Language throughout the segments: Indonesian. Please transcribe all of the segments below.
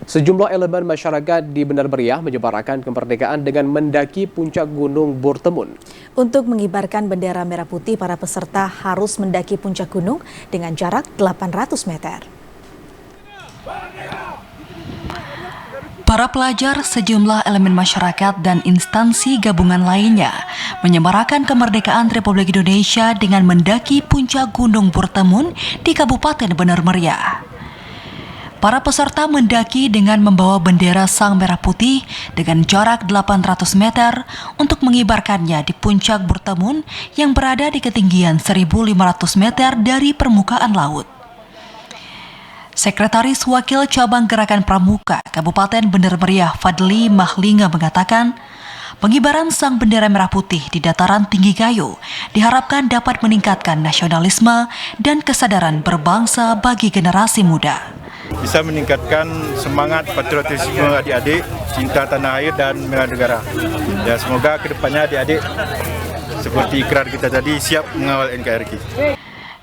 Sejumlah elemen masyarakat di Benar Meriah menyemarakan kemerdekaan dengan mendaki puncak Gunung Bortemun. Untuk mengibarkan bendera merah putih, para peserta harus mendaki puncak gunung dengan jarak 800 meter. Para pelajar, sejumlah elemen masyarakat, dan instansi gabungan lainnya menyemarakan kemerdekaan Republik Indonesia dengan mendaki puncak Gunung Bortemun di Kabupaten Benar Meriah. Para peserta mendaki dengan membawa bendera Sang Merah Putih dengan jarak 800 meter untuk mengibarkannya di puncak Bortemun yang berada di ketinggian 1.500 meter dari permukaan laut. Sekretaris Wakil Cabang Gerakan Pramuka Kabupaten Benar Meriah Fadli Mahlinga mengatakan, pengibaran Sang Bendera Merah Putih di dataran tinggi Gayo diharapkan dapat meningkatkan nasionalisme dan kesadaran berbangsa bagi generasi muda. Bisa meningkatkan semangat patriotisme adik-adik, cinta tanah air dan bela negara. Ya, semoga kedepannya adik-adik seperti ikrar kita tadi siap mengawal NKRI.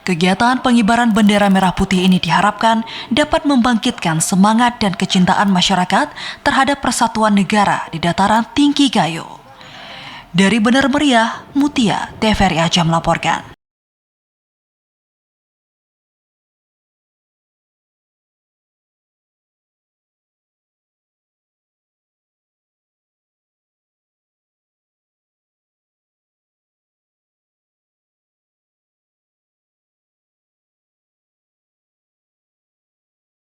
Kegiatan pengibaran bendera merah putih ini diharapkan dapat membangkitkan semangat dan kecintaan masyarakat terhadap persatuan negara di dataran tinggi Gayo. Dari Benar Meriah, Mutia, TVRI Aceh melaporkan.